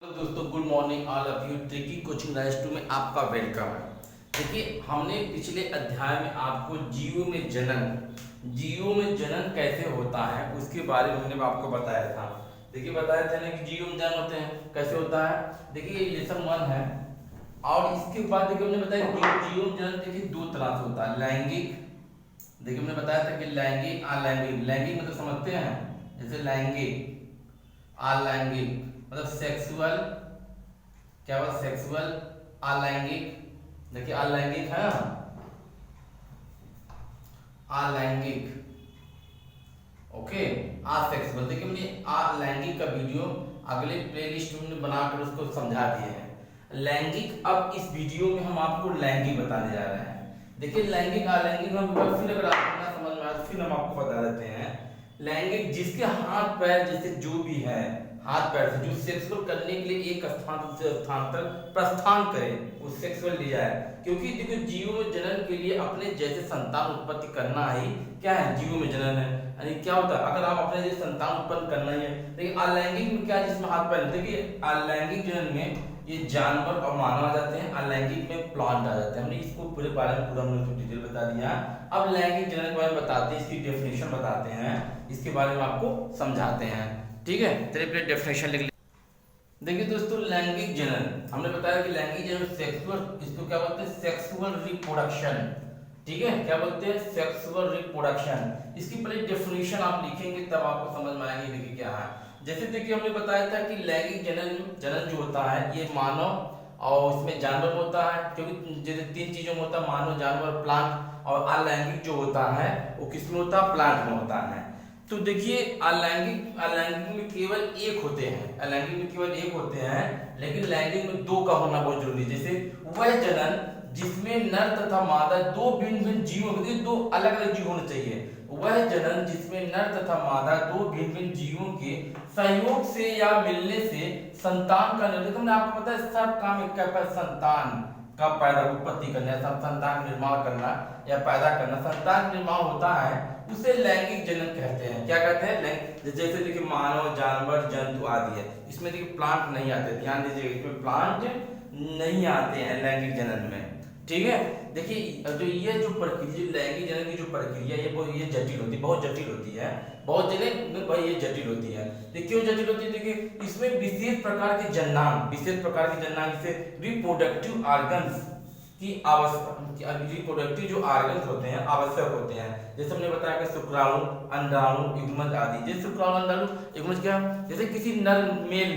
तो दोस्तों good morning all of you. Tricky coaching rise to में आपका वेलकम है। देखिए हमने पिछले अध्याय में आपको जीव में जनन कैसे होता है उसके बारे में हमने आपको बताया था। देखिए बताया था ना कि जीव में जनन होते हैं कैसे होता है। देखिए ये सब मन है और इसके बाद देखिए हमने बताया कि जीव में जनन देखिए दो तरह से होता है। लैंगिक, देखिए हमने बताया था कि लैंगिक अलैंगिक। लैंगिक मतलब समझते हैं, जैसे लैंगिक अलैंगिक मतलब सेक्सुअल, क्या हुआ सेक्सुअल अलैंगिक। देखिए अलैंगिक है ना, अलैंगिक ओके असेक्सुअल। देखिए हमने अलैंगिक का वीडियो अगले प्लेलिस्ट में बनाकर उसको समझा दिए हैं। लैंगिक, अब इस वीडियो में हम आपको लैंगिक बताने जा रहे हैं। देखिए लैंगिक अलैंगिक में फिर अगर आपको ना समझ में आए फिर हम आपको बता देते हैं। लैंगिक जिसके हाथ पैर जैसे जो भी है, हाथ पैर से जो सेक्सुअल करने के लिए एक स्थान से स्थान तक प्रस्थान करे वो सेक्सुअल लिया है। क्योंकि देखो जीव में जनन के लिए अपने जैसे संतान उत्पत्ति करना ही क्या है, जीव में जनन है। यानी क्या होता है, अगर आप अपने जैसे संतान उत्पन्न करना ही है। देखिए अलैंगिक में क्या है, जिसमें हाथ पैर, देखिए अलैंगिक जनन में ये जानवर और मानव आ जाते हैं, अलैंगिक में प्लांट आ जाते हैं। हमने इसको पूरे बारे में पूरा हमने डिटेल बता दिया। अब लैंगिक जनन के बारे में बताते हैं, इसकी डेफिनेशन बताते हैं, इसके बारे में आपको समझाते हैं। ठीक है, चलिए पहले डेफिनेशन लिख। देखिए दोस्तों लैंगिक जनन हमने बताया कि लैंगिक जनन सेक्सुअल, इसको क्या बोलते हैं, सेक्सुअल रिप्रोडक्शन। ठीक है, क्या बोलते हैं, सेक्सुअल रिप्रोडक्शन। इसकी पहले डेफिनेशन आप लिखेंगे तब आपको समझ में आएगी। देखिए क्या है, जैसे देखिए हमने बताया था कि लैंगिक जनन जो होता है ये मानव और इसमें जानवर में होता है। क्योंकि जैसे तीन चीजों में होता है, मानव, जानवर, प्लांट। और अलैंगिक जो होता है वो किसमें होता है, प्लांट में होता है। तो देखिए अलैंगिक में केवल एक होते हैं, अलैंगिक में केवल एक होते हैं, लेकिन लैंगिक में दो का होना बहुत जरूरी है। जैसे वह जनन जिसमें नर तथा मादा दो भिन्न भिन्न जीवों के, दो अलग अलग जीव होने चाहिए। वह जनन जिसमें नर तथा मादा दो भिन्न भिन्न जीवों के संयोग से या मिलने से संतान का निर्माण, हमने आपको पता है सब काम एक क्या, संतान का पैदा उत्पत्ति करना, संतान निर्माण करना या पैदा करना, संतान निर्माण होता है, उसे लैंगिक जनन कहते हैं। क्या कहते हैं, जैसे देखिए मानव, जानवर, जंतु आदि है, इसमें देखिए प्लांट नहीं आते, ध्यान दीजिए इसमें प्लांट नहीं आते हैं लैंगिक जनन में। ठीक है, देखिए जो ये जो प्रक्रिया लैंगिक जनन की जो प्रक्रिया ये जटिल होती है, बहुत जटिल होती है, बहुत जगह भाई ये जटिल होती है। देखिए क्यों जटिल होती है, देखिए इसमें विशेष प्रकार के जन्नांग, विशेष प्रकार के जन्नांग जैसे रिप्रोडक्टिव ऑर्गन्स की आवश्यकता, रिप्रोडक्टिव जो ऑर्गन्स होते हैं आवश्यक होते हैं। जैसे हमने बताया कि शुक्राणु, अंडाणु, युग्मज आदि। जैसे शुक्राणु, अंडाणु, युग्मज क्या, जैसे किसी नर मेल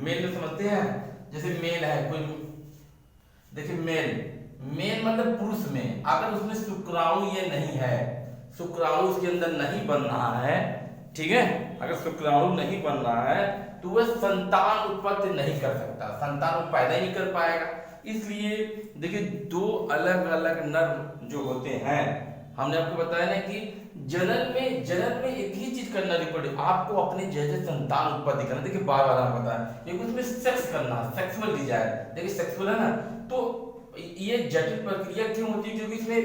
में समझते हैं, जैसे मेल है कोई, देखिए मेल मतलब पुरुष में, अगर उसमें शुक्राणु ये नहीं है, शुक्राणु उसके अंदर नहीं बन रहा है, ठीक है, अगर शुक्राणु नहीं बन रहा है तो वह संतान उत्पत्ति नहीं कर सकता, संतान को पैदा ही नहीं कर पाएगा। इसलिए देखिए दो अलग अलग नर जो होते हैं, हमने आपको बताया ना कि जनन में एक ही चीज करना, रिप्रोडक्ट, आपको अपने जैसे संतान उत्पत्ति करना। देखिए बार बार हम बताया एक उसमें सेक्स करना, सेक्सुअल डिजायर, देखिए सेक्सुअल है ना। तो ये जटिल प्रक्रिया क्यों होती है, क्योंकि इसमें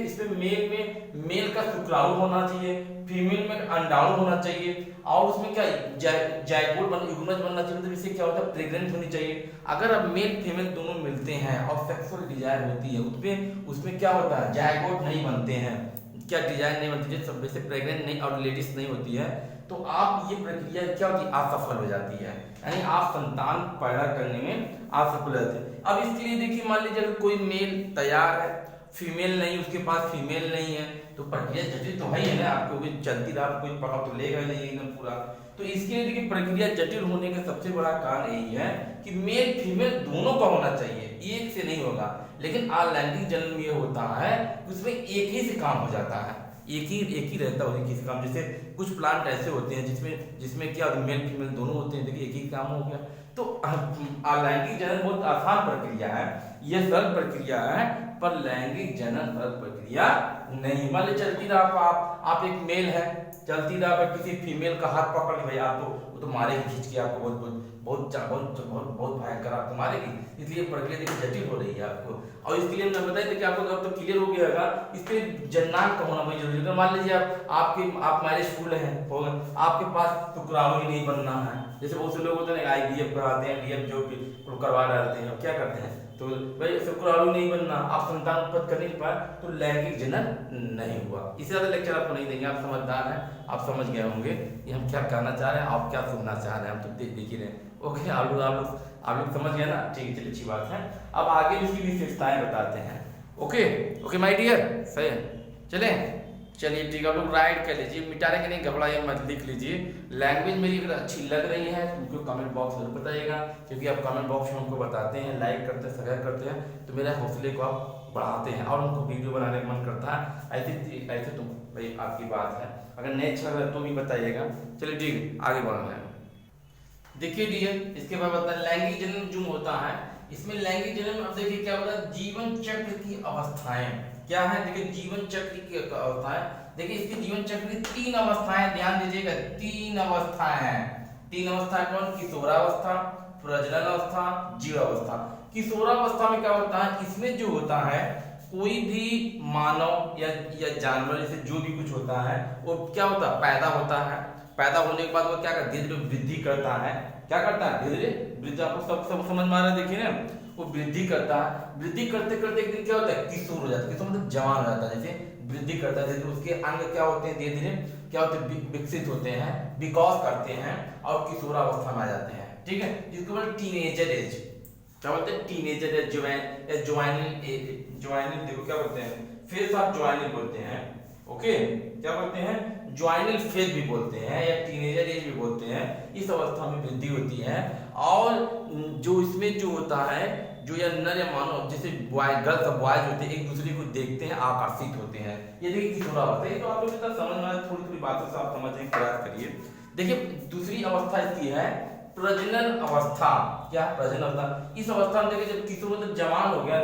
मेल का शुक्राणु होना चाहिए, फीमेल में अंडाणु होना चाहिए, और उसमें क्या जायगोट युग्मज बनना चाहिए, मतलब इससे क्या होता है, प्रेग्नेंट होनी चाहिए। अगर अब मेल फीमेल दोनों मिलते हैं और सेक्सुअल डिजायर होती है, उसमें क्या होता है, जायगोट नहीं बनते हैं, क्या डिजायर नहीं बनती है, जैसे प्रेग्नेंट नहीं और लेडीज नहीं होती है, तो आप ये प्रक्रिया क्या होती है, असफल हो जाती है, यानी आप संतान पैदा करने में असफल हो जाते हैं। अब इसके लिए देखिए मान लीजिए अगर कोई मेल तैयार है, फीमेल नहीं, उसके पास फीमेल नहीं है, तो प्रक्रिया जटिल तो है ही है ना, आपको भी चलती रहा कोई पकड़ तो लेगा नहीं एकदम पूरा। तो इसके लिए देखिए प्रक्रिया जटिल होने का सबसे बड़ा कारण यही है कि मेल फीमेल दोनों का होना चाहिए, एक से नहीं होगा। लेकिन अलैंगिक जनन में ये होता है उसमें एक ही से काम हो जाता है, एक ही रहता है किसी काम। जैसे कुछ प्लांट ऐसे होते हैं जिसमें क्या मेल फीमेल दोनों होते हैं, देखिए एक ही काम हो गया। तो अलैंगिक जनन बहुत आसान प्रक्रिया है, यह सरल प्रक्रिया है, पर लैंगिक जनन सरल प्रक्रिया नहीं। मान लीजिए चलती रहा आप एक मेल है, चलती रहा किसी फीमेल का हाथ पकड़ भाई, आप तो वो तो मारेगी खींच के, आपको बहुत भयंकर आपको मारेगी। इसलिए प्रक्रिया देखिए जटिल हो रही है आपको, और इसके लिए हमने बताया था कि आपको अब तो क्लियर हो गया होगा, इसके जन्नांग का होना बहुत जरूरी है। मान लीजिए आप मैरिज फुल है, आपके पास शुक्राणु ही नहीं बनना है, जैसे बहुत से लोग होते हैं IVF कराते हैं, DF जो करवा डालते हैं, क्या करते हैं, तो भाई शुक्राणु नहीं बनना, आप संतान उत्पत्ति कर नहीं पाए तो लैंगिक जनन नहीं हुआ। इससे ज्यादा लेक्चर आपको नहीं देंगे, आप समझदार हैं, आप समझ गए होंगे कि हम क्या कहना चाह रहे हैं, आप क्या सुनना चाह रहे हैं, हम तो देख ही रहे हैं। ओके, आप लोग समझ गए ना, ठीक है, चलिए अच्छी बात है। अब आगे इसकी विशेषताएं बताते हैं। ओके ओके माय डियर, सही है, चलिए ठीक है, आप लोग राइट कर लीजिए, मिटाने के नहीं घबराइए मत, लिख लीजिए। लैंग्वेज मेरी अगर अच्छी लग रही है तो उनको कमेंट बॉक्स में बताइएगा, क्योंकि आप कमेंट बॉक्स में उनको बताते हैं, लाइक करते हैं, शेयर करते हैं, तो मेरे हौसले को आप बढ़ाते हैं और उनको वीडियो बनाने का मन करता है। ऐसे तो भाई आपकी बात है, अगर नहीं अच्छा लगा तो भी बताइएगा। चलिए ठीक है, आगे बढ़ना है। देखिए डियर, इसके बाद बताते हैं लैंगिक जनन जो होता है, इसमें लैंगिक जनन में अब देखिए क्या होता है, जीवन चक्र की अवस्थाएं क्या है। देखिए जीवन चक्र की अवस्थाएं, देखिए इसके जीवन चक्र की 3 अवस्थाएं, ध्यान दीजिएगा, 3 अवस्थाएं हैं। 3 अवस्थाएं कौन, किशोरावस्था, प्रजनन अवस्था, जीवावस्था। किशोरावस्था में क्या होता है, इसमें जो होता है कोई भी मानव या जानवर जैसे जो भी कुछ होता है वो क्या होता है, पैदा होता है। पैदा होने के बाद वो क्या करता है, धीरे धीरे वृद्धि करता है। क्या करता है, धीरे धीरे वृद्धि, आपको सब समझ में आ रहा है, देखिए ना, वो वृद्धि करता है। वृद्धि करते करते एक दिन क्या होता है, किशोर हो जाता है। किशोर मतलब जवान हो जाता है, जैसे वृद्धि करता है, जैसे उसके अंग क्या होते हैं, धीरे धीरे क्या होते हैं, विकसित होते हैं, विकास करते हैं और किशोरावस्था में आ जाते हैं। ठीक है, जिसको बोलते हैं टीनेजर एज। क्या बोलते हैं, टीनेजर एज, ज्वाइनल, देखो क्या बोलते हैं, फेज ऑफ ज्वाइनल बोलते हैं। ओके, क्या बोलते हैं, ज्वाइनल फेज भी बोलते हैं या टीनेजर एज भी बोलते हैं। इस अवस्था में वृद्धि होती है और जो इसमें जो होता है, जो या नर या मानव जैसे गर्ल्स और बॉयज होते हैं, एक दूसरे को देखते हैं, आकर्षित होते हैं। ये देखिए किशोरावस्था, ये तो आप लोग इतना समझ में, थोड़ी थोड़ी बातों से आप समझने का प्रयास करिए। देखिए दूसरी अवस्था इसकी है प्रजनन अवस्था। क्या, प्रजनन अवस्था। इस अवस्था में देखिए जब किशोर मतलब जवान हो गया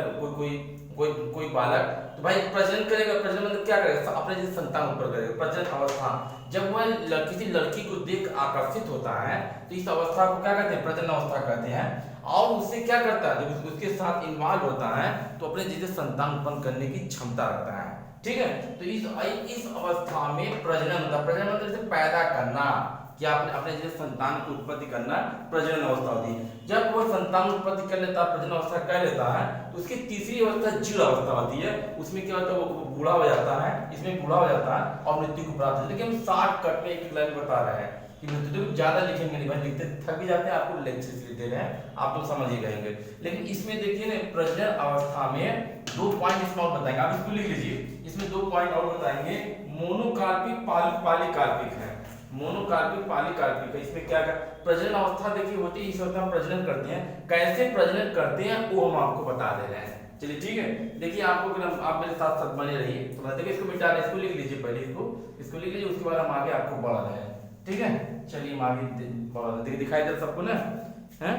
कोई बालक, तो भाई प्रजनन करेगा। प्रजनन मतलब क्या करेगा, अपने जैसे संतान उत्पन्न करेगा। प्रजनन अवस्था, जब वह किसी लड़की को देख आकर्षित होता है तो इस अवस्था को क्या कहते हैं, प्रजनन अवस्था कहते हैं। और उससे क्या करता है, जब उसके साथ इन्वॉल्व होता है तो अपने जैसे संतान उत्पन्न करने की क्षमता रखता है। ठीक है, तो इस अवस्था में प्रजनन होता है। प्रजनन मतलब जैसे पैदा करना, क्या अपने जैसे संतान की उत्पत्ति करना, प्रजनन अवस्था होती है। जब वह संतान उत्पत्ति कर लेता है, प्रजनन अवस्था कर लेता है, तो उसकी तीसरी अवस्था जीर्ण अवस्था होती है। उसमें क्या होता है, वो बूढ़ा हो जाता है, इसमें बूढ़ा हो जाता है और मृत्यु को प्राप्त होता है। देखिए हम शॉर्टकट में एक लाइन बता रहे हैं कि मृत्यु ज्यादा लिखेंगे नहीं भाई, लिखते थक भी जाते हैं, आपको लेक्चर लिखते रहे, आप लोग समझ ही गएंगे। लेकिन इसमें देखिए ना, प्रजनन अवस्था में 2 पॉइंट इसमें और बताएंगे, आप इसको लिख लीजिए। इसमें 2 पॉइंट और बताएंगे, मोनोकार्पिक, पॉलीकार्पिक है। मोनोकार्पिक, पॉलीकार्पिक है। इसमें क्या प्रजनन अवस्था देखिए होती है, इस अवस्था में प्रजनन करते हैं। कैसे प्रजनन करते हैं वो हम आपको बता दे रहे हैं। चलिए ठीक है, देखिए आपको, आप मेरे साथ साथ बने रहिए। तो देखिए इसको मिटा, इसको लिख लीजिए, पहले इसको लिख लीजिए, उसके बाद हम आगे आपको बढ़ा रहे हैं। ठीक है, चलिए हम आगे बढ़ा रहे हैं, दिखाई दे सबको ना, है,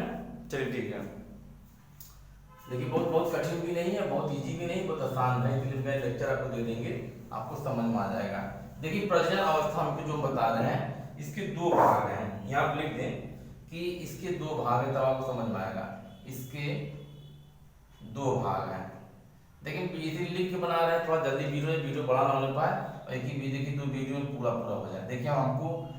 चलिए ठीक है। देखिए बहुत कठिन भी नहीं है, बहुत इजी भी नहीं, बहुत आसान है, इसलिए मैं लेक्चर आपको दे देंगे, आपको समझ में आ जाएगा। देखिए प्रजनन अवस्था में जो बता रहे हैं, इसके 2 भाग हैं। यहाँ आप लिख दें कि इसके 2 भाग हैं, तब आपको समझ में आएगा। इसके 2 भाग हैं। देखिए इसी लिख के बना रहे हैं, थोड़ा जल्दी वीडियो बड़ा ना होने पाए और एक ही वीडियो की 2 वीडियो में पूरा हो जाए। देखिए हम आपको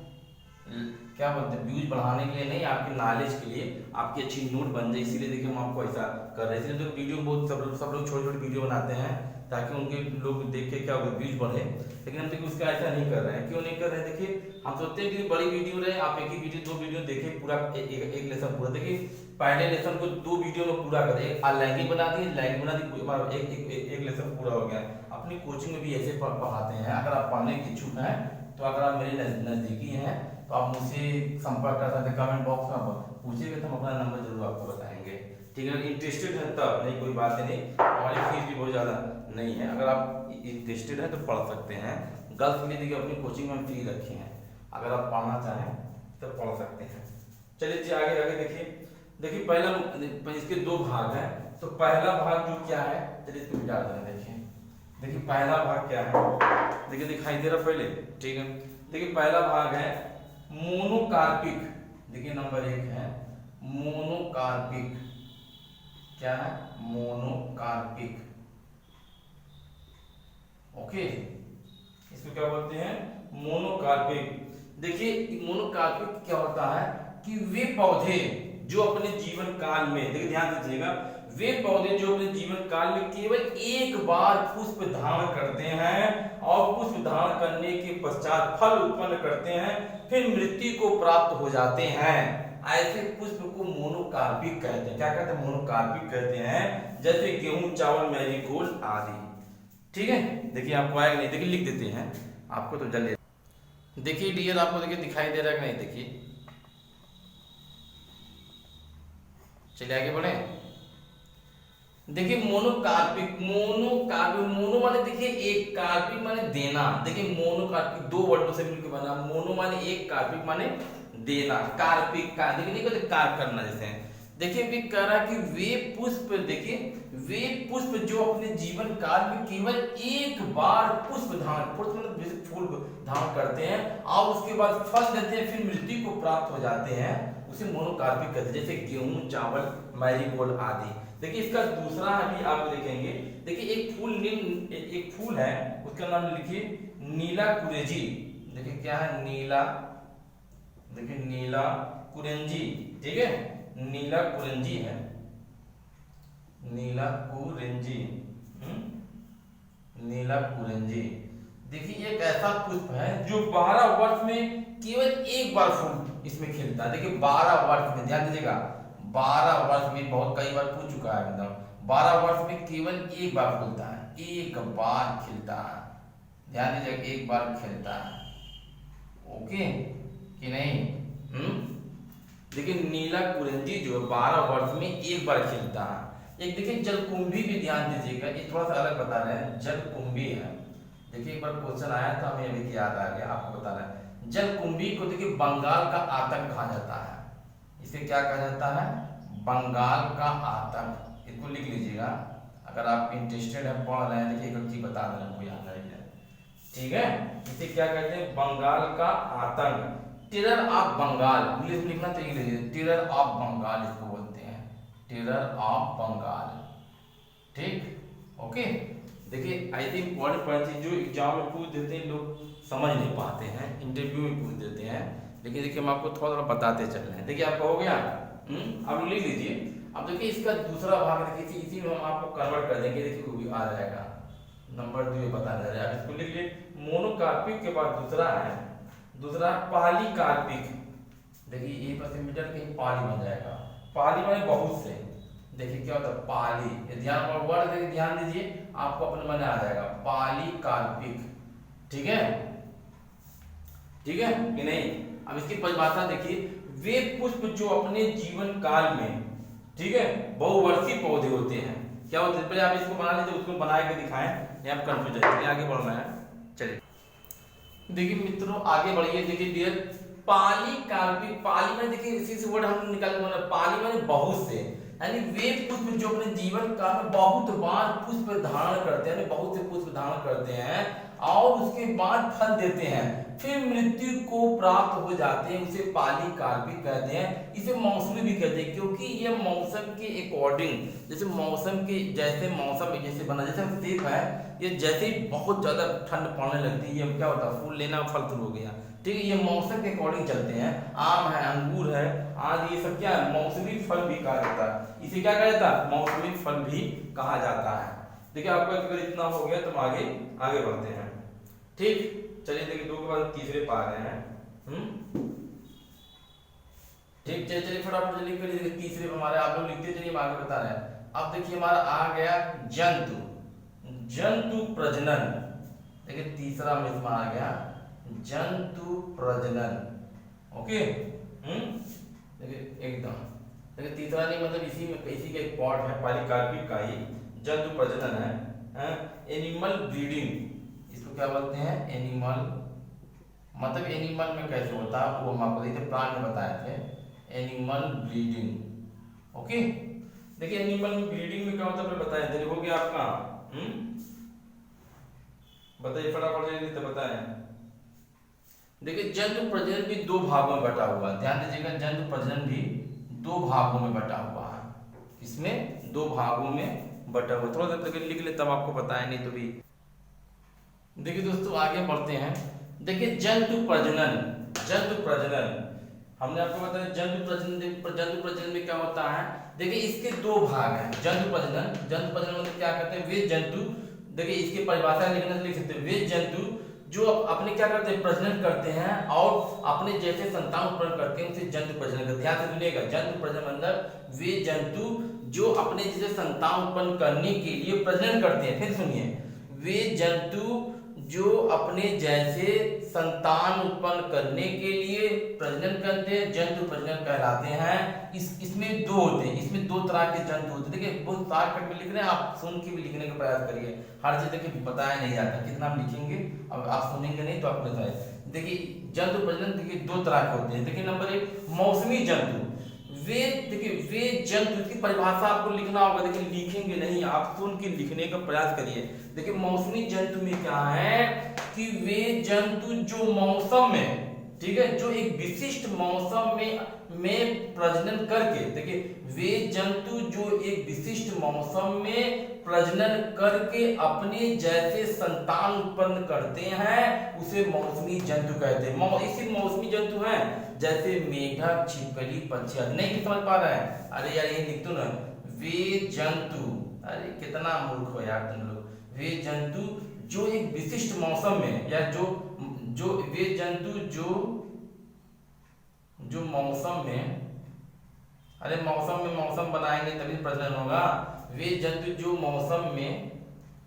क्या बोलते हैं, व्यूज बढ़ाने के लिए नहीं, आपके नॉलेज के लिए, आपकी अच्छी नोट बन जाए, इसीलिए देखिए हम आपको ऐसा कर रहे हैं। इसलिए तो वीडियो बहुत सब लोग छोटे वीडियो बनाते हैं ताकि उनके लोग देख के क्या होगा, व्यूज बढ़े। लेकिन हम देखिए उसका ऐसा नहीं कर रहे हैं। क्यों नहीं कर रहे हैं, देखिए हम सोचते हैं कि बड़ी वीडियो रहे, आप एक ही वीडियो 2 वीडियो देखें, पूरा एक लेसन पूरा देखिए। पहले लेसन को 2 वीडियो में पूरा कर, एक लैंग्वेज बना दी, एक लेसन पूरा हो गया। अपनी कोचिंग में भी ऐसे पढ़ाते हैं। अगर आप पढ़ने के इच्छुक हैं तो अगर आप मेरे नजदीकी हैं तो आप मुझसे संपर्क कर सकते हैं। कमेंट बॉक्स में पूछिएगा तो हम अपना नंबर जरूर आपको बताएंगे। ठीक है, इंटरेस्टेड है तब, नहीं कोई बात नहीं, हमारी फीस भी बहुत ज़्यादा नहीं है। अगर आप इंटरेस्टेड हैं तो पढ़ सकते हैं। गर्ल्स के लिए देखिए अपनी कोचिंग में फ्री रखे हैं, अगर आप पढ़ना चाहें तो पढ़ सकते हैं। चलिए जी आगे देखिए पहला, इसके 2 भाग हैं। तो पहला भाग जो क्या है, चलिए इसको मिटा दें। देखिए पहला भाग क्या है, देखिए दिखाई दे रहा पहले, ठीक है। देखिए पहला भाग है मोनोकार्पिक। देखिए नंबर 1 है मोनोकार्पिक। क्या है, मोनोकार्पिक। ओके, इसको क्या बोलते हैं, मोनोकार्पिक। देखिए मोनोकार्पिक क्या होता है कि वे पौधे जो अपने जीवन काल में, देखिए ध्यान दीजिएगा, वे पौधे जो अपने जीवन काल में केवल एक बार पुष्प धारण करते हैं और पुष्प धारण करने के पश्चात फल उत्पन्न करते हैं, फिर मृत्यु को प्राप्त हो जाते हैं, ऐसे पुष्प को मोनोकार्पिक कहते हैं। क्या कहते हैं? मोनोकार्पिक कहते हैं। जैसे गेहूं, चावल, मैरीगोल्ड आदि। ठीक है, देखिए आपको आएगा नहीं, देखिए लिख देते हैं आपको तो जल्दी। देखिए डियर, आपको देखिए दिखाई दे रहा है कि नहीं? देखिए, चलिए आगे बढ़े। देखिए मोनोकार्पिक, मोनो माने देखिए एक, कार्पिक माने देना। देखिए मोनोकार्पिक दो वर्डों से मिलकर बना। मोनो माने एक, कार्पिक माने देना। कार्पिक का देखिए नहीं कहते कार्प करना जैसे। देखिए भी कह रहा कि वे पुष्प, देखिए वे पुष्प जो अपने जीवन काल में केवल एक बार पुष्प धारण, पुष्प मतलब फूल धारण करते हैं और उसके बाद फल देते हैं, फिर मृत्यु को प्राप्त हो जाते हैं, उसे मोनोकार्पिक कहते हैं। जैसे गेहूं, चावल, मैरीगोल्ड आदि। देखिए इसका दूसरा अभी आप देखेंगे। देखिए एक फूल है, उसका नाम लिखिए नीला कुरेजी। देखिए क्या है? नीला, देखिए नीला कुरेंजी। ठीक है, नीला कुरेंजी है, नीला कुरेंजी, नीला कुरेंजी। देखिए एक ऐसा पुष्प है जो 12 वर्ष में केवल एक बार फूल इसमें खिलता है। देखिए 12 वर्ष में, ध्यान दीजिएगा, 12 वर्ष में, बहुत कई बार पूछ चुका है एकदम, 12 वर्ष में केवल एक बार फूलता है, एक बार खिलता है। ध्यान दीजिएगा, एक बार खिलता है। ओके कि नहीं? देखिए नीला कुरेंजी जो 12 वर्ष में एक बार खिलता है। एक देखिए जलकुंभी भी, ध्यान दीजिएगा, ये थोड़ा सा अलग बता रहे हैं, जलकुंभी है। देखिए एक बार क्वेश्चन आया था, हमें अभी याद आ गया, आपको बता रहे हैं। जलकुंभी को देखिए बंगाल का आतंक कहा जाता है। इसे क्या कहा जाता है? बंगाल का आतंक। इसको लिख लीजिएगा, अगर आप इंटरेस्टेड है, पढ़ रहे हैं। देखिए एक चीज बता देना, कोई याद नहीं है। ठीक है, इसे क्या कहते हैं? बंगाल का आतंक, टेरर ऑफ बंगाल। इंग्लिश में लिखना तो ये लीजिए, टेरर ऑफ बंगाल इसको बोलते हैं, टेरर ऑफ बंगाल। ठीक, ओके। देखिए ऐसे इंपॉर्टेंट चीज जो एग्जाम में पूछ देते हैं, लोग समझ नहीं पाते हैं, इंटरव्यू में पूछ देते हैं, लेकिन देखिए हम आपको थोड़ा थोड़ा बताते चल रहे हैं। देखिए आपका हो गया, अब लिख लीजिए। अब देखिए इसका दूसरा भाग, देखिए इसी में हम आपको कन्वर्ट कर देंगे। देखिए वो भी आ जाएगा, नंबर 2 बता दे रहा है। इसको लिख लिए, मोनोकार्पिक के बाद दूसरा है, दूसरा पॉलीकार्पिक। देखिए ये बस मीटर कहीं पाली बन जाएगा, पाली माने बहुत से। देखिए क्या होता है? पाली, ये ध्यान वर्ड देखिए, ध्यान दीजिए, आपको अपने मन आ जाएगा, पॉलीकार्पिक। ठीक है, ठीक है कि नहीं? अब इसकी परिभाषा देखिए, वे पुष्प जो अपने जीवन काल में, ठीक है, बहुवर्षीय पौधे होते हैं। क्या होते हैं? पहले आप इसको बना लीजिए, उसको बना के दिखाएं, यहाँ कंफ्यूज है, आगे बढ़ना है। चलिए देखिए मित्रों, आगे बढ़िए। देखिए डियर, पॉलीकार्पिक, पॉली में देखिए इसी से वर्ड हम निकाल, पॉली में बहुत से, यानी वे पुष्प जो अपने जीवन काल में बहुत बार पुष्प धारण करते हैं, बहुत से पुष्प धारण करते हैं और उसके बाद फल देते हैं, फिर मृत्यु को प्राप्त हो जाते हैं, उसे पॉलीकार्पिक कहते हैं। इसे मौसमी भी कहते हैं, क्योंकि ये मौसम के अकॉर्डिंग, जैसे मौसम के जैसे मौसम में जैसे बना, जैसे हम सेब है, ये जैसे ही बहुत ज्यादा ठंड पड़ने लगती है, ये क्या होता है? फूल लेना, फल शुरू हो गया। ठीक है, ये मौसम के अकॉर्डिंग चलते हैं। आम है, अंगूर है, आज ये सब क्या है? मौसमी फल भी कहा जाता है। इसे क्या कहा जाता है? मौसमी फल भी कहा जाता है। देखिए आपको अगर इतना हो गया तो हम आगे बढ़ते हैं। ठीक, चलिए देखिए 2 के बाद तीसरे पा रहे हैं। ठीक, चलिए फटाफट जल्दी करिए। देखिए तीसरे हमारे, आप लोग लिखते चलिए, हम आगे बता रहे हैं। अब देखिए हमारा आ गया जंतु, जंतु प्रजनन। देखिए तीसरा में इसमें आ गया जंतु प्रजनन। ओके, देखिए एकदम, देखिए तीसरा नहीं, मतलब इसी में इसी का एक पार्ट है, पॉलीकार्पिक का ही जंतु प्रजनन है। एनिमल ब्रीडिंग, इसको क्या बोलते हैं? एनिमल, मतलब एनिमल में कैसे होता है वो हम आपको देखिए प्लांट में बताए थे, एनिमल ब्रीडिंग। ओके, देखिए एनिमल ब्रीडिंग में क्या होता है बताएं। देखिए हो गया आपका, बताइए फटाफट जल्दी से बताएं। देखिए जंतु प्रजनन भी 2 भागों में बटा हुआ है, ध्यान दीजिएगा, जंतु प्रजनन भी 2 भागों में बटा हुआ है। इसमें 2 भागों में बटा हुआ, थोड़ा सा लिख ले तब आपको बताएं, नहीं तो भी। देखिए दोस्तों आगे बढ़ते हैं। देखिए जंतु प्रजनन, जंतु प्रजनन, हमने आपको बताया जंतु प्रजनन में क्या होता है। देखिए इसके दो भाग हैं। जंतु प्रजनन मतलब क्या कहते हैं, वे जंतु, देखिए इसकी परिभाषा लिखने से लिख सकते हैं, वे जंतु जो अपने क्या करते हैं, प्रजनन करते हैं और अपने जैसे संतान उत्पन्न करते हैं, उसे जंतु प्रजनन करते हैं। ध्यान से सुनिएगा, जंतु प्रजनन मतलब वे जंतु जो अपने जैसे संतान उत्पन्न करने के लिए प्रजनन करते हैं। फिर सुनिए, वे जंतु जो अपने जैसे संतान उत्पन्न करने के लिए प्रजनन करते हैं, जंतु प्रजनन कहलाते हैं। इसमें दो होते हैं, इसमें दो तरह के जंतु होते हैं। देखिए बहुत शॉर्टकट में लिख रहे हैं, आप सुन के भी लिखने का प्रयास करिए। हर चीज देखिए बताया नहीं जाता, कितना हम लिखेंगे, अब आप सुनेंगे नहीं तो आपको बताए। देखिए जंतु प्रजनन देखिए दो तरह के होते हैं। देखिए नंबर एक मौसमी जंतु। वे देखिए वे जंतु की परिभाषा आपको लिखना होगा, देखिए लिखेंगे नहीं, आप सुन के लिखने का प्रयास करिए। देखिए मौसमी जंतु में क्या है कि वे जंतु जो मौसम में, ठीक है, जो एक विशिष्ट मौसम में प्रजनन करके, देखिए वे जंतु जो एक विशिष्ट मौसम में प्रजनन करके अपने जैसे संतान उत्पन्न करते हैं, उसे मौसमी जंतु कहते हैं। इसी मौसमी जंतु हैं जैसे मेढक, छिपकली, पक्षी आदि। नहीं समझ पा रहे हैं, अरे यार ये लिख दो ना, वे जंतु, अरे कितना मूर्ख हो यार तुम लोग। वे जंतु जो एक विशिष्ट मौसम में, या जो वे जंतु जो मौसम में, अरे मौसम बनाएंगे तभी प्रजनन होगा। वे जंतु जो मौसम में,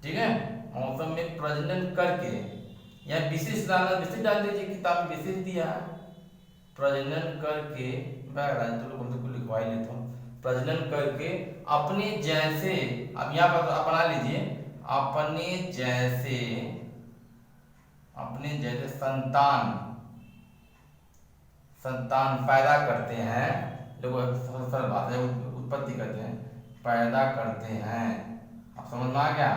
ठीक है, मौसम में प्रजनन करके, या विशेष डाल दीजिए, किताब में विशेष दिया है, प्रजनन करके, तो लिखवा ही लेता हूँ, प्रजनन करके अपने जैसे, अब यहाँ पर अपना लीजिए, अपने जैसे संतान पैदा करते हैं, लोग सरल बात है, उत्पत्ति करते हैं, पैदा करते हैं, आप समझ में आ गया,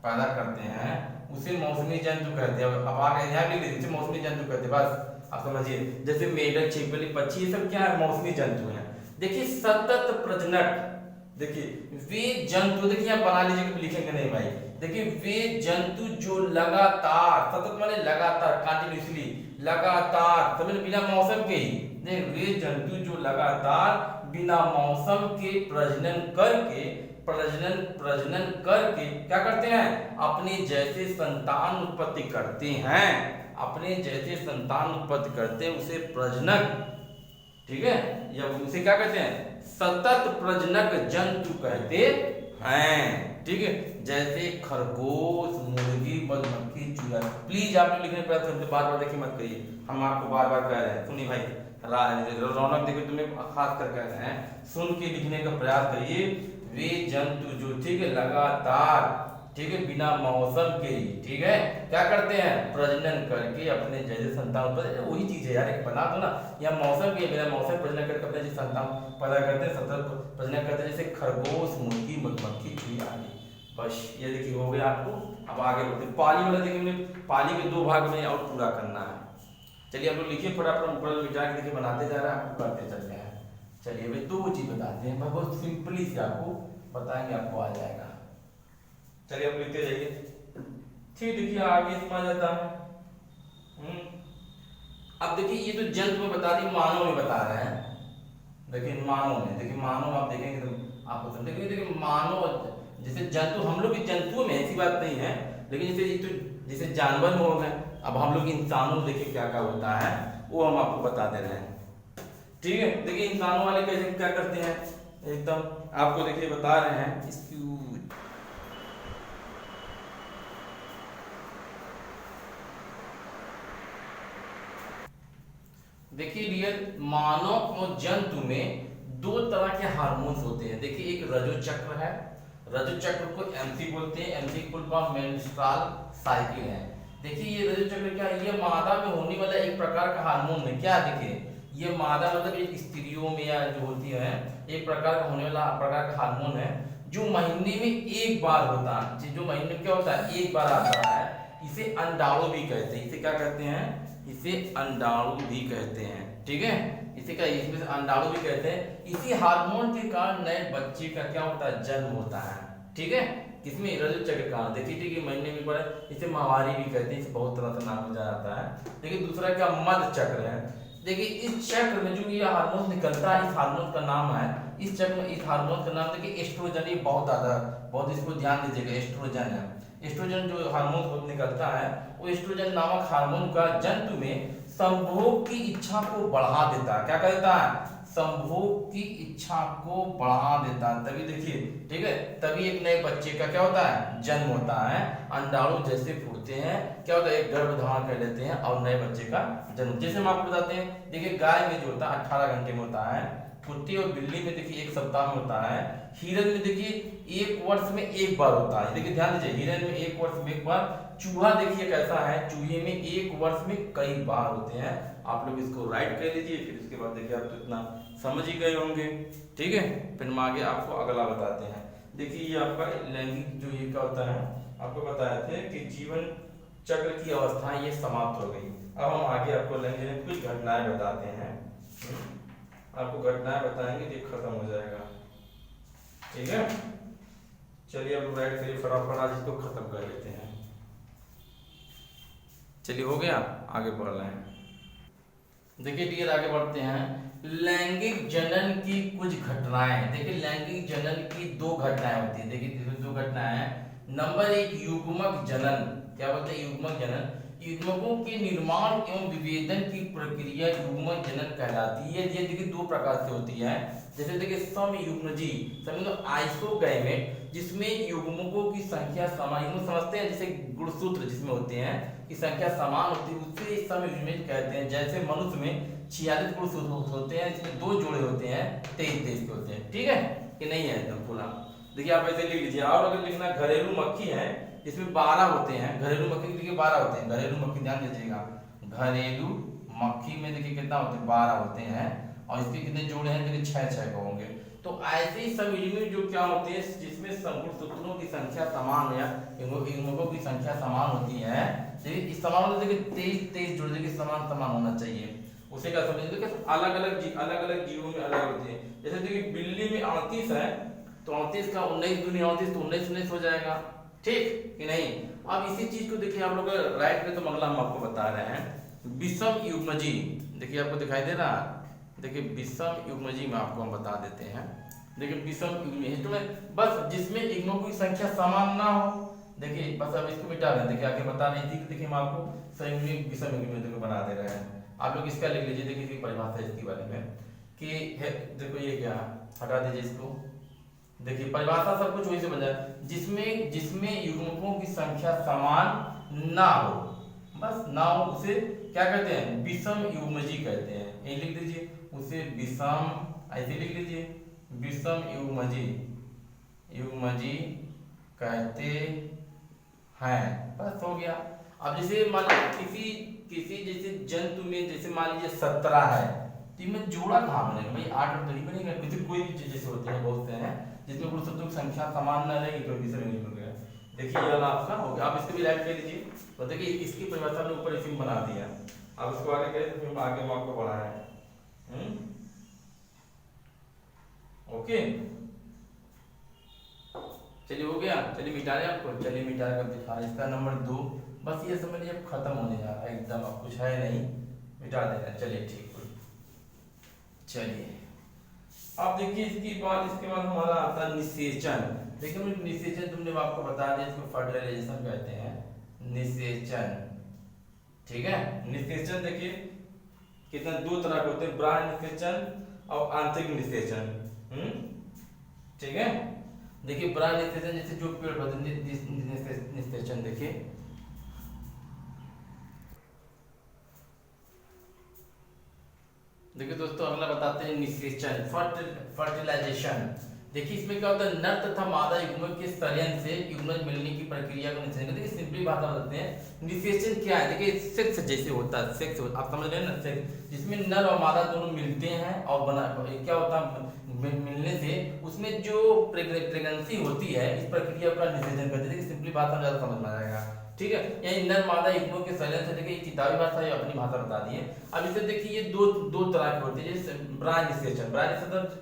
पैदा करते हैं, उसे मौसमी जंतु कहते हैं। अब आगे यहाँ भी लिखिए, मौसमी जंतु कहते हैं, बस आप समझिए। जैसे मेढक, छिपकली, पक्षी, ये सब क्या है, मौसमी जंतु हैं। देखिए सतत प्रजनक, देखिए वे जंतु, देखिए यहाँ बना लीजिए, कभी लिखेंगे नहीं भाई। देखिए वे जंतु जो लगातार, सतत माने लगातार, कंटिन्यूअसली, लगातार, समझ, बिना मौसम के ही, वे जंतु जो लगातार बिना मौसम के प्रजनन करके क्या करते हैं, अपने जैसे संतान उत्पत्ति करते हैं, अपने जैसे संतान उत्पत्ति करते हैं, उसे प्रजनक, ठीक है, या उसे क्या कहते हैं, सतत प्रजनक जंतु कहते हैं, ठीक है। जैसे खरगोश, मुर्गी, मधुमक्खी, चूहा। प्लीज आप लिखने का प्रयास करते, बार बार देखिए मत करिए, हम आपको बार बार कह रहे हैं, सुनिए भाई, रौनक देखिए तुम्हें खास कर कह रहे हैं, सुन के लिखने का प्रयास करिए। वे जंतु जो, ठीक है, लगातार, ठीक है, बिना मौसम के ही, ठीक है, क्या करते हैं, प्रजनन करके अपने जैसे संतान उत्पन्न, वही चीज है यार, एक बना दो ना, या मौसम के बिना मौसम प्रजनन करके अपने जैसे संतान पैदा करते हैं, सतत प्रजनन करते हैं, जैसे खरगोश, मुर्गी, मधुमक्खी, चूहा आदि। बस ये देखिए हो गया आपको। अब आगे बढ़ते, पाली वाला देखिए, पाली के दो भाग में और पूरा करना है। चलिए आप लोग लिखिए, फटाफट ऊपर विचार के देखिए, बनाते जा रहे हैं, आपको करते चलते हैं। चलिए भाई दो चीज बताते हैं, बहुत सिंपली से आपको बताएंगे, आपको आ जाएगा। चलिए आप लिखते जाइए, ठीक, देखिए आगे इसमें आ जाता है। अब देखिए ये तो जंतु में बता दी, मानव में बता रहे हैं। देखिए मानव में, देखिए मानव आप देखेंगे तो आपको समझेंगे। देखिए मानव जैसे जंतु, हम लोग भी जंतुओं में, ऐसी बात नहीं है, लेकिन जैसे ये तो जैसे जानवर में हो गए, अब हम लोग इंसानों में देखिए क्या क्या होता है, वो हम आपको बता दे रहे हैं, ठीक है। देखिए इंसानों वाले कैसे क्या करते हैं, एकदम आपको देखिए बता रहे हैं। देखिए डियर, मानव और जंतु में दो तरह के हार्मोन्स होते हैं। देखिए एक रजो चक्र है, रजो चक्र को एमसी बोलते हैं, MC full form menstrual cycle है। देखिए ये रजो चक्र क्या है, ये मादा में होने वाला एक प्रकार का हार्मोन है। क्या देखिए, ये मादा मतलब एक स्त्रियों में या जो होती है, एक प्रकार का होने वाला प्रकार का हार्मोन है, जो महीने में एक बार होता है। जो महीने में क्या होता है, एक बार आता है। इसे अंडाणु भी कहते हैं। इसे क्या कहते हैं, इसे अंडाणु भी कहते हैं, ठीक है। इसे क्या, इसमें से अंडाणु भी कहते हैं। इसी हार्मोन के कारण नए बच्चे का क्या होता है, जन्म होता है, ठीक है। किसमें, रजो चक्र के कारण। देखिए ठीक है, महीने में बड़ा, इसे माहवारी भी कहते हैं, इसे बहुत तरह से नाम दिया जाता है। लेकिन दूसरा क्या, मध चक्र है। देखिए इस चक्र में जो ये हार्मोन निकलता है, इस हार्मोन का नाम है, इस चक्र में इस हार्मोन का नाम देखिए एस्ट्रोजन। ये बहुत ज्यादा, बहुत इसको ध्यान दीजिएगा, एस्ट्रोजन है। एस्ट्रोजन जो हार्मोन निकलता है वो एस्ट्रोजन नामक हार्मोन का जंतु में संभोग की इच्छा को बढ़ा देता है। क्या कर देता है? संभोग की इच्छा को बढ़ा देता है। तभी देखिए, ठीक है, तभी एक नए बच्चे का क्या होता है? जन्म होता है। अंडाणु जैसे फूटते हैं, क्या होता है? एक गर्भ धारण कर लेते हैं और नए बच्चे का जन्म। जैसे हम आपको बताते हैं, देखिए गाय में जो होता है 18 घंटे में होता है, कुत्ते और बिल्ली में देखिए 1 सप्ताह में होता है, हिरन में देखिए 1 वर्ष में 1 बार होता है। देखिए ध्यान दीजिए, हिरन में 1 वर्ष में 1 बार। चूहा देखिए कैसा है, चूहे में 1 वर्ष में कई बार होते हैं। आप लोग इसको राइट कर लीजिए, फिर इसके बाद देखिए आप तो इतना समझ ही गए होंगे। ठीक है, फिर हम आगे आपको अगला बताते हैं। देखिए ये आपका लैंगिक जो ये क्या होता है, आपको बताए थे कि जीवन चक्र की अवस्थाएं ये समाप्त हो गई। अब हम आगे आपको लैंगिक कुछ घटनाएं बताते हैं। आपको घटनाएं बताएंगे तो खत्म हो जाएगा। ठीक है, चलिए अब राइट करिए फटाफट, आज इसको खत्म कर लेते हैं। चलिए हो गया, आगे बढ़ रहे हैं। देखिए डियर आगे बढ़ते हैं। लैंगिक जनन की कुछ घटनाएं। देखिए लैंगिक जनन की 2 घटनाएं होती है। देखिए 2 घटनाएं हैं। नंबर 1 युग्मक जनन। क्या बोलते हैं? युग्मक जनन। युग्मकों के निर्माण एवं विभेदन की प्रक्रिया युग्मक जनन कहलाती है। ये देखिए 2 प्रकार से होती है। जैसे देखिए समयुग्मजी, मतलब आइसोगैमेट, जिसमें युग्मकों की संख्या समान, समझते हैं जैसे गुणसूत्र जिसमें होते हैं की संख्या समान होती है, उसे समयुग्मित कहते हैं। जैसे मनुष्य में 46 गुणसूत्र होते हैं, इसमें 2 जोड़े होते हैं, 23 के होते हैं। ठीक है कि नहीं है? एकदम पूरा। देखिए आप ऐसे लिख लीजिए। और अगर लिखना घरेलू मक्खी है, इसमें 12 होते हैं। घरेलू मक्खी देखिए 12 होते हैं। घरेलू मक्खी ध्यान दीजिएगा, घरेलू मक्खी में देखिए कितना होते हैं? 12 होते हैं। और इसके कितने जोड़े हैं? देखिए 6 को होंगे। तो ऐसे ही समयुग्मी जो क्या होते हैं, जिसमें गुणसूत्रों की संख्या समान या युग्मकों की संख्या समान होती है। इस समान देखिए 23 जोड़े देखिए समान समान होना चाहिए। उसे क्या समझिए, देखिए अलग अलग जीवों में अलग होते हैं। जैसे देखिए बिल्ली में 38 है, तो 38 का 19 दूनी 38 तो 19 हो जाएगा। ठीक कि नहीं? अब इसी चीज को देखिए आप लोग राइट में, तो अगला हम आपको बता रहे हैं विषम युग्मजी। देखिए आपको दिखाई दे रहा है, देखिए विषम युग्मजी में आपको हम बता देते हैं। देखिए विषम युग्मी तो बस जिसमें युग्मकों की संख्या समान ना हो। देखिए बस अब इसको मिटा रहे हैं। देखिए आगे बता रही थी, देखिए हम आपको संयुग्मी विषम युग्मी बना दे रहे हैं। आप लोग इसका लिख लीजिए। देखिए परिभाषा इसके बारे में कि देखो ये क्या, हटा दीजिए इसको। देखिए परिभाषा सब कुछ वही से बन जाए, जिसमें युग्मकों की संख्या समान ना हो, बस ना हो, उसे क्या कहते हैं? विषम युग्मजी कहते हैं। ये लिख दीजिए, उसे विषम, ऐसे लिख लीजिए, विषम युग्मजी कहते हैं। बस हो गया। अब जैसे मान किसी जैसे जंतु में, जैसे मान लीजिए 17 है, तो इनमें जोड़ा कहाँ बनेगा भाई? 8 और 3 बनेगा। किसी कोई भी चीज जैसे होते हैं, बहुत से हैं जिसमें गुणसूत्रों की संख्या समान न रहेगी, तो विषम युग्म हो गया। देखिए ये वाला आपका हो गया। आप इसको भी राइट कर लीजिए। तो देखिए इसकी परिभाषा ने ऊपर इसी में बना दिया। अब इसको आगे करें तो फिर आगे हम आपको बढ़ाएं। ओके, चलिए हो गया। चलिए मिटा रहे आपको, चलिए मिटा कर दिखा रहे। इसका नंबर 2 बस ये समझ लीजिए खत्म होने जा रहा है एकदम। अब कुछ है नहीं, मिटा देना। चलिए ठीक है, चलिए अब देखिए इसके बाद हमारा आता है निषेचन। देखिए निषेचन तुमने आपको बता दिया, इसको फर्टिलाइजेशन कहते हैं, निषेचन। ठीक है, निषेचन देखिए कितना 2 तरह के होते हैं, बाह्य निषेचन और आंतरिक निषेचन। ठीक है, देखिए बाह्य निषेचन जैसे जो पेड़ पौधे निषेचन। देखिए दोस्तों अगला बताते हैं निषेचन, फर्टिलाइजेशन। देखिए इसमें क्या होता है, नर तथा मादा युग्मक के संयंत्र से युग्मक मिलने की प्रक्रिया को निषेचन कहते हैं। सिंपली भाषा में बताते हैं निषेचन क्या है। देखिए सेक्स जैसे होता है, सेक्स आप समझ रहे हैं ना, सेक्स जिसमें नर और मादा दोनों मिलते हैं और क्या होता है, मिलने से उसमें जो प्रेगनेंसी होती है, इस प्रक्रिया का निषेचन करते हैं। सिंपली भाषा में ज्यादा समझ में आएगा। ठीक है, यही नर मादा युग्मों के संयंत्र से। देखिए किताबी भाषा या अपनी भाषा बता दी है। अब इसे देखिए ये दो तरह के होते हैं। जैसे बाह्य निषेचन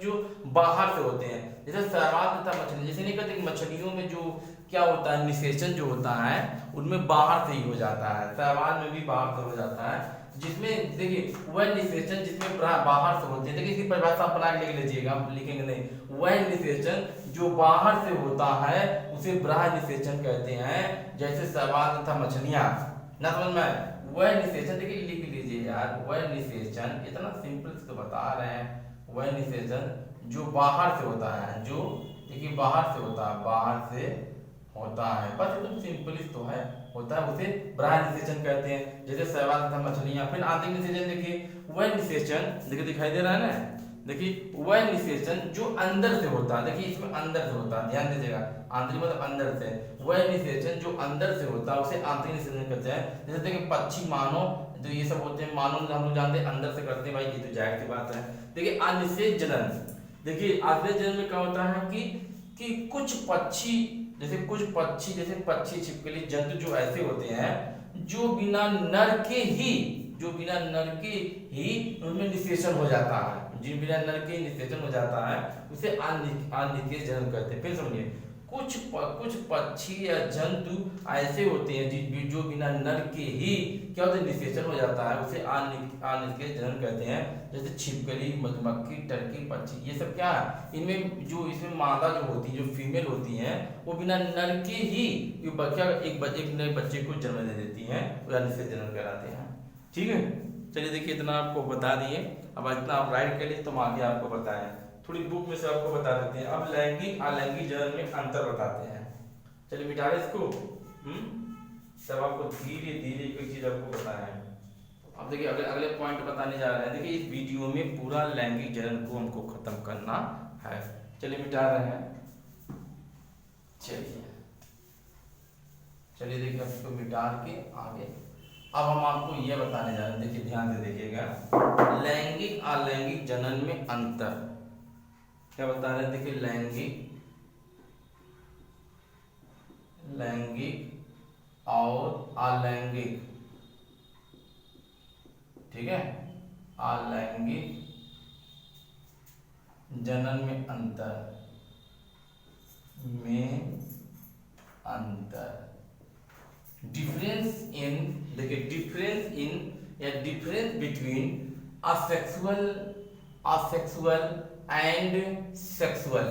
जो बाहर से होते हैं, जैसे शैवाल तथा मछली। जैसे नहीं कहते कि मछलियों में जो क्या होता है, निषेचन जो होता है उनमें बाहर से ही हो जाता है, शैवाल में भी बाहर से हो जाता है। जिसमें देखिए वह निषेचन जिसमें बाहर से होते हैं, देखिए इसकी परिभाषा आप बना के लिख लीजिएगा, आप लिखेंगे नहीं, वह निषेचन जो बाहर से होता है उसे बाह्य निषेचन कहते हैं, जैसे शैवाल तथा मछलियां, ना समझ में आए? वह निषेचन, देखिए लिख लीजिए यार, वह निषेचन, इतना सिंपल से तो बता रहे हैं, वह निषेचन जो बाहर से होता है, जो देखिए बाहर से होता है, बाहर से होता है, बस एकदम सिंपल तो है, होता है, उसे बाह्य निषेचन कहते हैं, जैसे शैवाल तथा मछलियां। फिर आंतरिक निषेचन, देखिए वह निषेचन, देखिए दिखाई दे रहा है ना, देखिए वह निषेचन जो अंदर से होता है, देखिए इसमें अंदर से होता है, ध्यान दीजिएगा, आंतरिक मतलब अंदर से, वह निषेचन जो अंदर से होता है उसे आंतरिक निषेचन कहते हैं। जैसे देखिए पक्षी, मानव, जो ये सब होते हैं, मानव हम लोग जानते हैं अंदर से करते हैं, भाई ये तो जाहिर सी बात है। देखिए अनिषेच जनन, देखिए अनिषेच जनन में क्या होता है कि कुछ पक्षी, जैसे कुछ पक्षी, जैसे पक्षी, छिपकली, जंतु जो ऐसे होते हैं जो बिना नर के ही, जो बिना नर के ही उनमें निषेचन हो जाता है, जो बिना नर के निषेचन हो जाता है उसे अनिषेच जनन कहते हैं। फिर समझिए, कुछ पक्षी या जंतु ऐसे होते हैं जो बिना नर के ही क्या होते हैं, निषेचन हो जाता है, उसे अनिषेच जनन कहते हैं। जैसे छिपकली, मधुमक्खी, टर्की, पक्षी, ये सब क्या है, इनमें जो इसमें मादा जो होती है, जो फीमेल होती हैं, वो बिना नर के ही क्या एक नए बच्चे को जन्म दे देती हैं, वो अनिषेच जनन कहलाते हैं। ठीक है, चलिए देखिए इतना आपको बता दिए, अब इतना आप राइट कर लिए तो हम आगे आपको बताएं, थोड़ी बुक में से आपको बता देते हैं। अब लैंगिक अलैंगिक जनन में अंतर बताते हैं। चलिए मिटा रहे इसको, सब आपको धीरे धीरे कोई चीज आपको बताना है। अब देखिए अगले पॉइंट बताने जा रहे हैं। देखिए इस वीडियो में पूरा लैंगिक जनन को हमको खत्म करना है। चलिए मिटा रहे हैं, चलिए देखिए अब इसको मिटा के आगे अब हम आपको यह बताने जा रहे हैं। देखिए ध्यान से देखिएगा, लैंगिक अलैंगिक जनन में अंतर क्या बता रहे हैं। देखिए लैंगिक और अलैंगिक, ठीक है, अलैंगिक जनन में अंतर डिफरेंस इन, देखिए difference between asexual and sexual,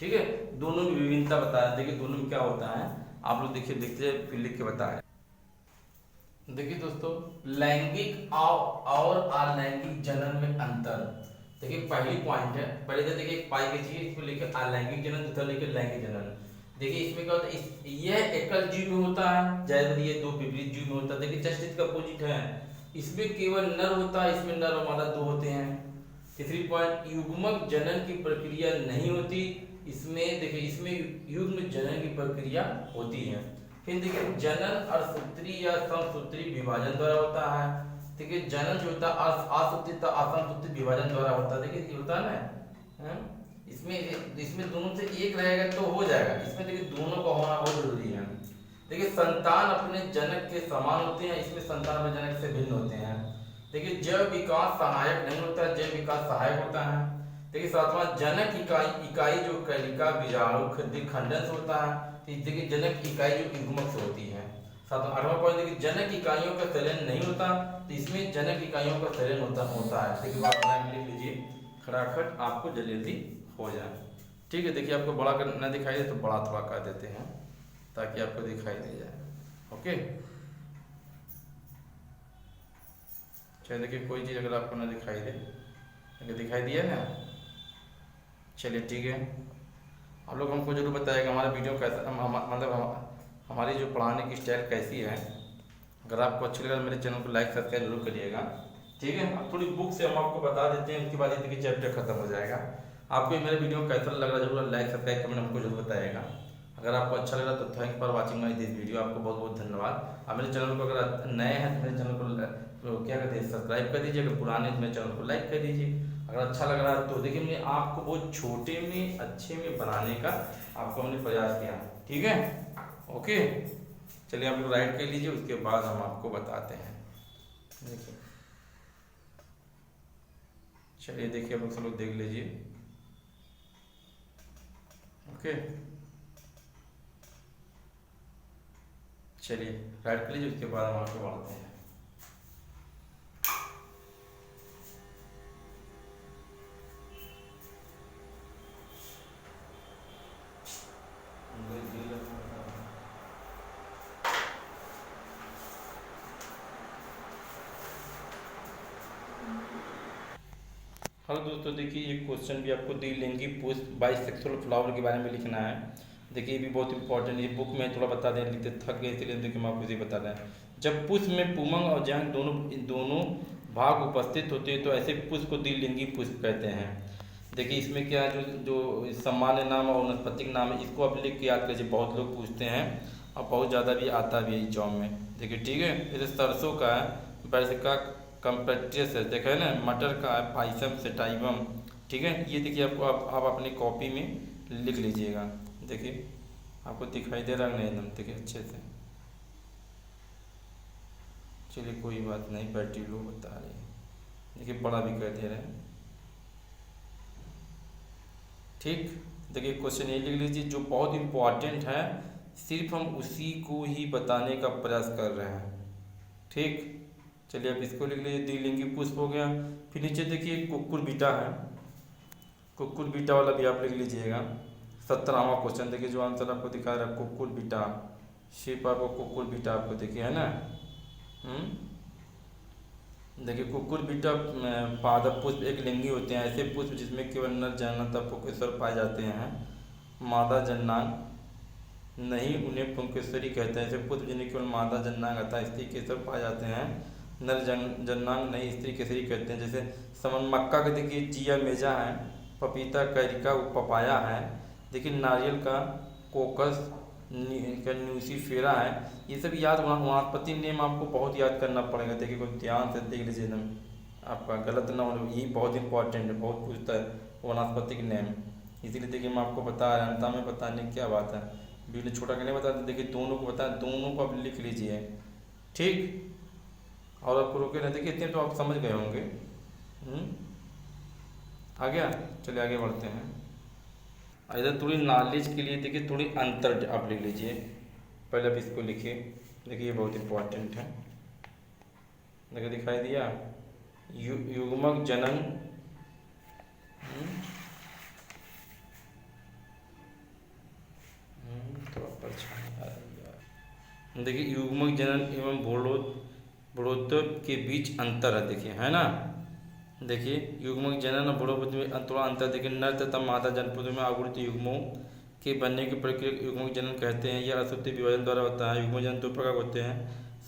ठीक है, दोनों में विभिन्नता बता रहे हैं। देखिए दोनों में क्या होता है, आप लोग देखिए, देखते फिर लिख के बताएं। देखिए दोस्तों, लैंगिक और अलैंगिक जनन में अंतर, देखिए पहली पॉइंट है, पहले तो देखिए पाई के चाहिए, इसको लिखे अलैंगिक जनन, दूसरा लिखे लैंगिक जनन। देखिए इसमें क्या होता है, यह एकल जीव में होता है, जैसे ये दो विपरीत जीव में होता है। देखिए जस्ट इसका अपोजिट है, इसमें केवल नर होता है, इसमें नर और मादा दो होते हैं। तीसरी पॉइंट, युग्मक जनन की प्रक्रिया नहीं होती, इसमें देखिए इसमें युग्म जनन की प्रक्रिया होती है। फिर देखिए जनन अर्धसूत्री या समसूत्री विभाजन द्वारा होता है। देखिए जनन जो होता है असूत्री असमसूत्री विभाजन द्वारा होता है। देखिए होता है ना, इसमें दोनों से एक रहेगा तो हो जाएगा, इसमें देखिए दोनों का होना बहुत जरूरी है। देखिए संतान अपने जनक के समान होते हैं, इसमें संतान अपने जनक से भिन्न होते हैं। देखिए जैव विकास सहायक नहीं होता है, जैव विकास सहायक होता है। देखिए सातवां, जनक इकाई जो कलिका बीजाणु खंडन से होता है। देखिए जनक इकाई जो युग्मक से होती है। सातवां आठवां पॉइंट, देखिए जनक इकाइयों का चलन नहीं होता, तो इसमें जनक इकाइयों का चलन होता है। देखिए बात लिख लीजिए, खड़ाखट आपको जल्दी हो जाए। ठीक है, देखिए आपको बड़ा न दिखाई दे तो बड़ा थोड़ा कर देते हैं ताकि आपको दिखाई दे जाए। ओके, चलिए देखिए कोई चीज़ अगर आपको न दिखाई दे, अगर दिखाई दिया ना, चलिए ठीक है। आप लोग हमको जरूर बताइएगा हमारा वीडियो कैसा, मतलब हमारी जो पढ़ाने की स्टाइल कैसी है। अगर आपको अच्छी लगे मेरे चैनल को लाइक सब्सक्राइब जरूर करिएगा। ठीक है, अब थोड़ी बुक से हम आपको बता देते हैं, उसके बाद ये चैप्टर खत्म हो जाएगा। आपको मेरा वीडियो कैसा लग रहा है जरूर लाइक सब्सक्राइब कमेंट हमको जरूर बताइएगा। अगर आपको अच्छा लगा तो thank for watching my this video, आपको बहुत बहुत धन्यवाद। आप मेरे चैनल को अगर नए हैं तो मेरे चैनल को क्या कहते हैं सब्सक्राइब कर दीजिए, अगर पुराने तो मेरे चैनल को लाइक कर दीजिए। अगर अच्छा लग रहा है तो देखिए मैंने आपको बहुत छोटे में अच्छे में बनाने का आपको हमने प्रयास किया। ठीक है, ओके, चलिए आप लोग राइट कर लीजिए, उसके बाद हम आपको बताते हैं। देखिए चलिए देखिए आप लोग देख लीजिए। ओके, चलिए राइट कर लीजिए, उसके बाद हम आपको बताते हैं। हेलो दोस्तों, देखिए ये क्वेश्चन भी आपको द्विलिंगी पुष्प बाइसेक्सुअल फ्लावर के बारे में लिखना है। देखिए ये भी बहुत इंपॉर्टेंट, ये बुक में थोड़ा बता दें, लिखते थक गए इसलिए देखिए हम आपको इसे बता रहे हैं। जब पुष्प में पुमंग और जंग दोनों भाग उपस्थित होते हैं तो ऐसे पुष्प को द्विलिंगी पुष्प कहते हैं। देखिए इसमें क्या है, जो जो सामान्य नाम और वनस्पतिक नाम है इसको आप लिख के याद कीजिए, बहुत लोग पूछते हैं और बहुत ज़्यादा भी आता भी है एग्जाम में। देखिए ठीक है, जैसे सरसों का है ब्रासिका कम्पेट्रियस है, देखा है ना, मटर का है पाइसम सेटाइवम। ठीक है, ये देखिए आपको आप अपनी कॉपी में लिख लीजिएगा। देखिए आपको दिखाई दे रहा है नहीं, एकदम देखिए अच्छे से। चलिए कोई बात नहीं, बैटरी लो बता रही है, देखिए बड़ा भी कर दे रहे हैं। ठीक, देखिए क्वेश्चन ये लिख लीजिए जो बहुत इंपॉर्टेंट है, सिर्फ हम उसी को ही बताने का प्रयास कर रहे हैं। ठीक, चलिए अब इसको लिख लीजिए, द्विलिंगी पुष्प हो गया। फिर नीचे देखिए कुकुरबिटा है, कुकुरबिटा वाला भी आप लिख लीजिएगा। 17वां क्वेश्चन देखिए, जो आंसर आपको दिखा रहा है कुकुरबिटा, शिप आपको कुकुरबिटा आपको देखिए है ना। देखिए कुकुरबिटा पादप पुष्प एक लिंगी होते हैं, ऐसे पुष्प जिसमें केवल नर जननांग पुंकेसर पाए जाते हैं, मादा जननांग नहीं, उन्हें पुंकेसरी कहते हैं। ऐसे पुष्प जिन्हें केवल मादा जननांग अतः स्त्री केसर पाए जाते हैं, नर जननांग नहीं स्त्री केसरी कहते हैं। जैसे समन मक्का का देखिए चिया मेजा है, पपीता कैरिका पपाया है, देखिए नारियल का कोकस न्यूसीफेरा है। ये सब याद वनस्पति नेम आपको बहुत याद करना पड़ेगा। देखिए कोई ध्यान से देख लीजिए, एकदम आपका गलत ना हो, ये बहुत इंपॉर्टेंट है, बहुत पूछता है वनस्पतिक नेम। इसीलिए देखिए मैं आपको बता रहा हूँ, अंत में बताने की क्या बात है, वीडियो छोटा करने बता दें। देखिए दोनों को बता, दोनों को आप लिख लीजिए। ठीक, और आपको रोके नहीं, देखिए इतने तो आप समझ गए होंगे। आ गया, चलिए आगे बढ़ते हैं। इधर थोड़ी नॉलेज के लिए देखिए थोड़ी अंतर आप लिख लीजिए। पहले आप इसको लिखिए, देखिए ये बहुत इंपॉर्टेंट है। देखिए दिखाई दिया, युग्मक जनन थोड़ा परेशानी आ रही है। देखिए युग्मक जनन एवं बढ़ोत्तरी के बीच अंतर है, देखिए है ना। देखिए युग्मक जनन और बढ़ोत्तरी में थोड़ा अंतर देखिए, नर तथा मादा जनपदों में आगुणित युग्मों के बनने की प्रक्रिया युग्मक जनन कहते हैं। यह अशुद्धि विभाजन द्वारा होता है। युग्मक जनन दो प्रकार होते हैं,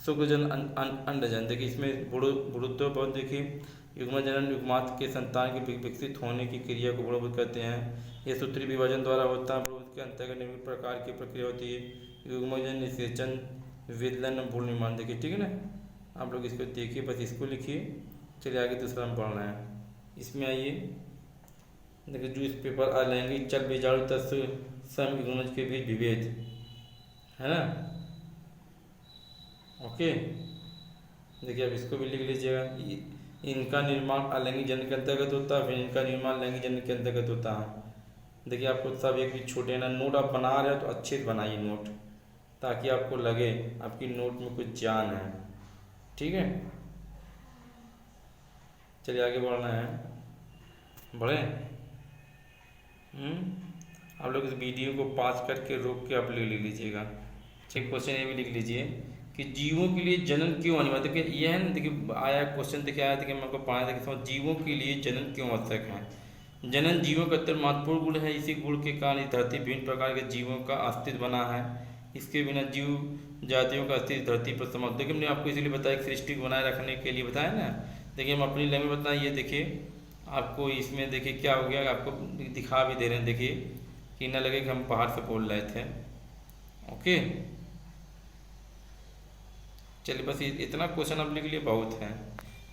शुक्रजन अंडजन। देखिए इसमें बढ़ोत्तरी बहुत देखिए, युग्मक जनन युग्मांत के संतान के विकसित होने की क्रिया को बढ़ोत्तरी कहते हैं। यह सूत्री विभाजन द्वारा होता है, के अंतर्गत निम्न प्रकार की प्रक्रिया होती है, युग्मक जनन निषेचन विदलन भूल निर्माण। देखिए ठीक है ना, आप लोग इसको देखिए, बस इसको लिखिए। चलिए आगे दूसरा हम पढ़ रहे हैं, इसमें आइए। देखिए जो इस पेपर अलैंगिक चल बीजाणु तत्व सम युग्मज के बीच विभेद है ना। ओके, देखिए अब इसको भी लिख लीजिएगा। इनका निर्माण अलैंगिक जनन के अंतर्गत होता है, फिर इनका निर्माण लैंगिक जनन के अंतर्गत होता है। देखिए आपको सब एक भी छोटे ना नोट आप बना रहे हो तो अच्छे से बनाइए नोट, ताकि आपको लगे आपकी नोट में कुछ जान है। ठीक है, चलिए आगे बढ़ना है, बढ़े। आप लोग इस वीडियो को पास करके रोक के आप ले लीजिएगा। ठीक, क्वेश्चन ये भी लिख लीजिए कि जीवों के लिए जनन क्यों अनिवार्य। देखिए ये है ना, देखिए आया क्वेश्चन, देखिए आया, देखिए मैं आपको पढ़ाया, देखिए जीवों के लिए जनन क्यों आवश्यक है। जनन जीवों का अत्यंत महत्वपूर्ण गुण है, इसी गुण के कारण इस धरती विभिन्न प्रकार के जीवों का अस्तित्व बना है। इसके बिना जीव जातियों का अस्तित्व धरती पर समाप्त। देखिए मैंने आपको इसीलिए बताया कि सृष्टि को बनाए रखने के लिए बताया ना। देखिए हम अपनी लैंग्वेज बताइए, देखिए आपको इसमें देखिए क्या हो गया, आपको दिखा भी दे रहे हैं। देखिए कि ना लगे कि हम बाहर से बोल रहे थे। ओके, चलिए बस इतना क्वेश्चन आप लिख लिए बहुत है।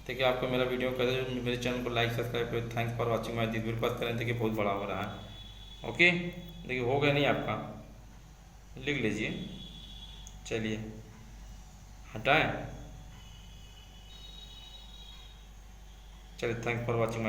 देखिए आपको मेरा वीडियो कैसे, मेरे चैनल को लाइक सब्सक्राइब करें। Thanks for watching my video, pass करें। देखिए बहुत बड़ा हो रहा है। ओके, देखिए हो गया नहीं आपका, लिख लीजिए। चलिए हटाएं, चलिए थैंक्स फॉर वॉचिंग।